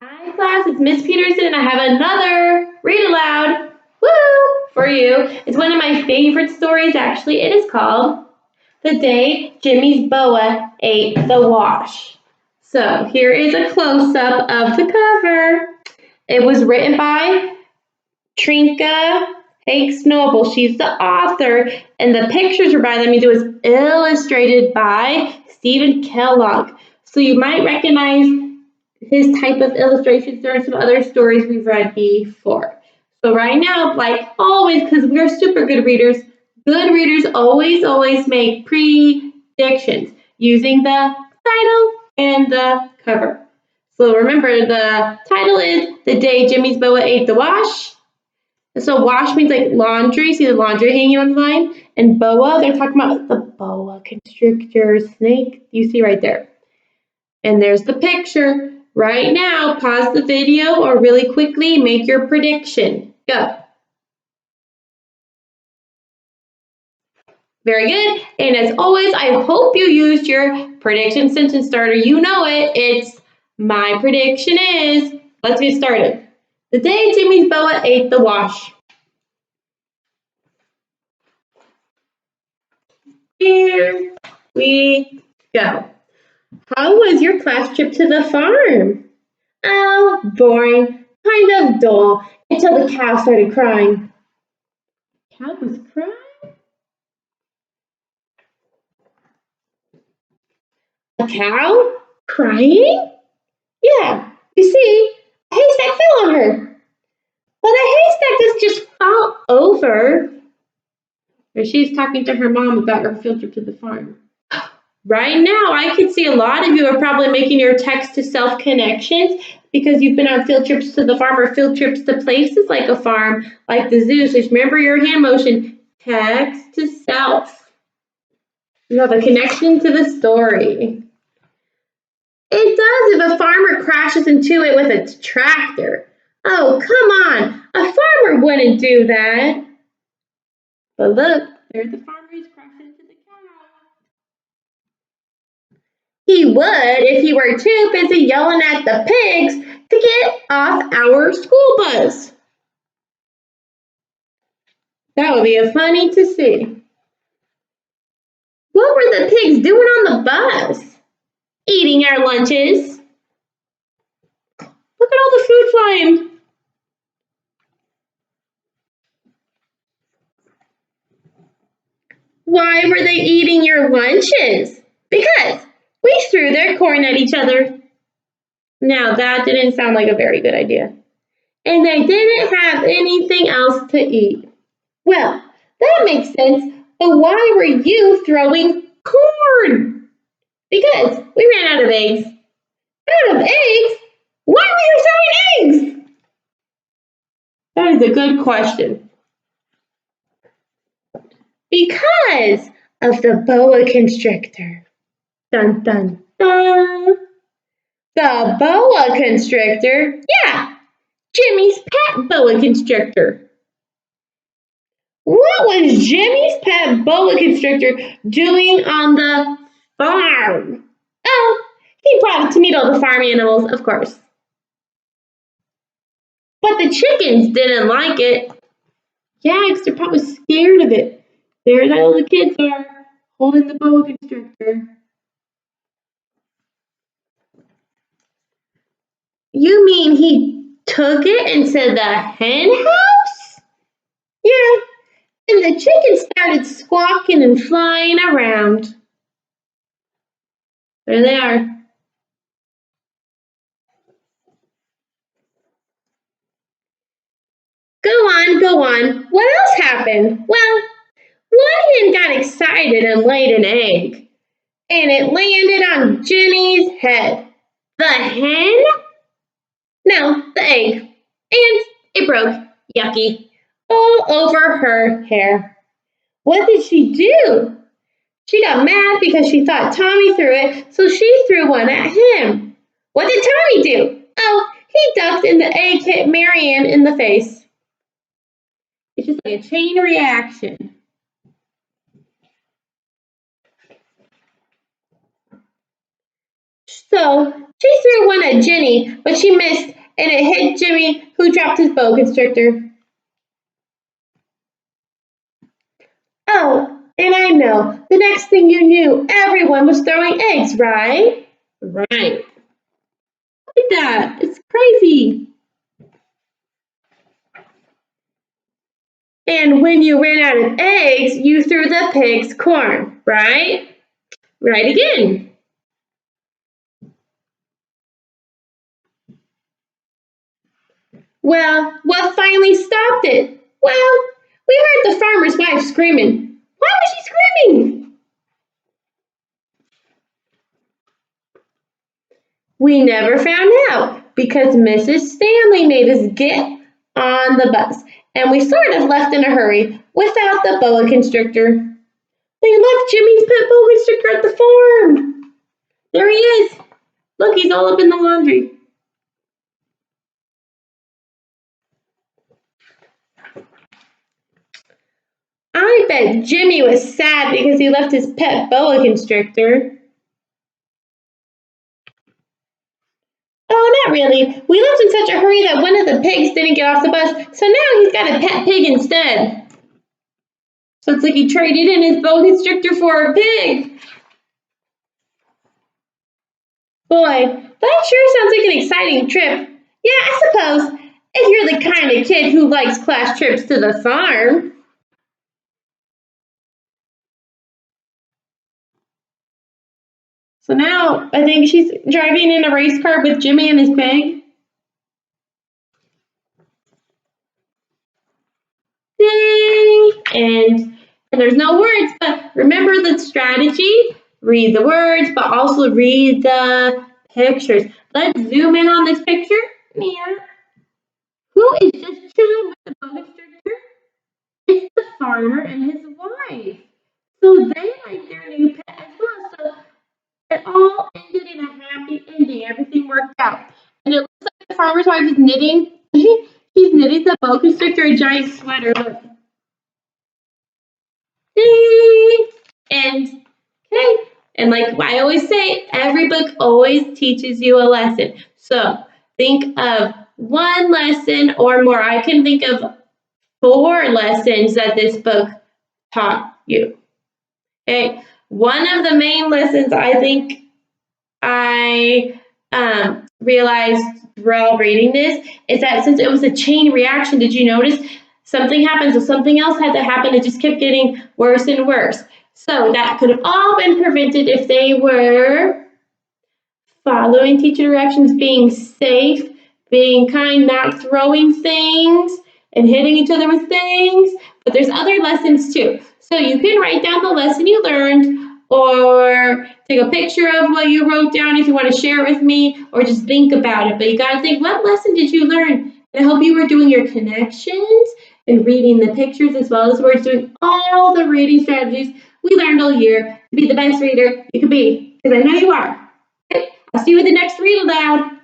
Hi class, it's Miss Peterson and I have another Read Aloud for you. It's one of my favorite stories actually. It is called The Day Jimmy's Boa Ate the Wash. So here is a close-up of the cover. It was written by Trinka Hakes Noble. She's the author and the pictures are by, let me do, is illustrated by Stephen Kellogg. So you might recognize his type of illustrations during some other stories we've read before. So right now, like always, because we're super good readers always make predictions using the title and the cover. So remember, the title is The Day Jimmy's Boa Ate the Wash. So wash means like laundry. See the laundry hanging on the line? And boa, they're talking about the boa constrictor snake. You see right there. And there's the picture. Right now, pause the video or really quickly make your prediction. Go. Very good. And as always, I hope you used your prediction sentence starter. You know it. It's my prediction is. Let's get started. The day Jimmy's boa ate the wash. Here we go. How was your class trip to the farm? Oh, boring, kind of dull, until the cow started crying. Cow was crying? A cow? Crying? Yeah, you see, a haystack fell on her. Well, the haystack doesn't just fall over. Or she's talking to her mom about her field trip to the farm. Right now, I can see a lot of you are probably making your text-to-self connections because you've been on field trips to the farm or field trips to places like a farm, like the zoo. So just remember your hand motion, text-to-self. You have a connection to the story. It does if a farmer crashes into it with a tractor. Oh, come on. A farmer wouldn't do that. But look, there's the farmer who's crashing into the cow. He would if he were too busy yelling at the pigs to get off our school bus. That would be funny to see. What were the pigs doing on the bus? Eating our lunches. Look at all the food flying. Why were they eating your lunches? Because we threw their corn at each other. Now that didn't sound like a very good idea. And they didn't have anything else to eat. Well, that makes sense, but why were you throwing corn? Because we ran out of eggs. Out of eggs? Why were you throwing eggs? That is a good question. Because of the boa constrictor. Dun dun dun. The boa constrictor? Yeah, Jimmy's pet boa constrictor. What was Jimmy's pet boa constrictor doing on the farm? Oh, he brought it to meet all the farm animals, of course. But the chickens didn't like it. Yeah, because they're probably scared of it. There all the kids are, holding the boa constrictor. You mean he took it into the hen house? Yeah, and the chickens started squawking and flying around. There they are. Go on. What else happened? Well, one hen got excited and laid an egg, and it landed on Jenny's head. The hen? No, the egg. And it broke. Yucky. All over her hair. What did she do? She got mad because she thought Tommy threw it, so she threw one at him. What did Tommy do? Oh, he ducked and the egg hit Marianne in the face. It's just like a chain reaction. So she threw one at Jenny, but she missed, and it hit Jimmy, who dropped his boa constrictor. Oh, and I know, the next thing you knew, everyone was throwing eggs, right? Right. Look at that. It's crazy. And when you ran out of eggs, you threw the pigs corn, right? Right again. Well, what finally stopped it? Well, we heard the farmer's wife screaming. Why was she screaming? We never found out because Mrs. Stanley made us get on the bus, and we sort of left in a hurry without the boa constrictor. They left Jimmy's pet boa constrictor at the farm. There he is. Look, he's all up in the laundry. I bet Jimmy was sad because he left his pet boa constrictor. Oh, not really. We left in such a hurry that one of the pigs didn't get off the bus, so now he's got a pet pig instead. So it's like he traded in his boa constrictor for a pig. Boy, that sure sounds like an exciting trip. Yeah, I suppose, if you're the kind of kid who likes class trips to the farm. So now I think she's driving in a race car with Jimmy and his pig. Ding! And there's no words, but remember the strategy? Read the words, but also read the pictures. Let's zoom in on this picture. Mia, who is just chilling with the boa constrictor? It's the farmer and his wife. So they like their new pet as well. So it all ended in a happy ending. Everything worked out. And it looks like the farmer's wife is knitting. He's knitting the boa constrictor a giant sweater. Look. Ding! And okay. And like I always say, every book always teaches you a lesson. So think of one lesson or more. I can think of 4 lessons that this book taught you. Okay. One of the main lessons I think I realized while reading this is that since it was a chain reaction, did you notice something happened, so something else had to happen? It just kept getting worse and worse. So that could have all been prevented if they were following teacher directions, being safe, being kind, not throwing things and hitting each other with things. But there's other lessons too. So you can write down the lesson you learned or take a picture of what you wrote down if you want to share it with me, or just think about it. But you got to think, what lesson did you learn? And I hope you were doing your connections and reading the pictures as well as words, doing all the reading strategies we learned all year to be the best reader you could be, because I know you are. Okay? I'll see you with the next Read Aloud.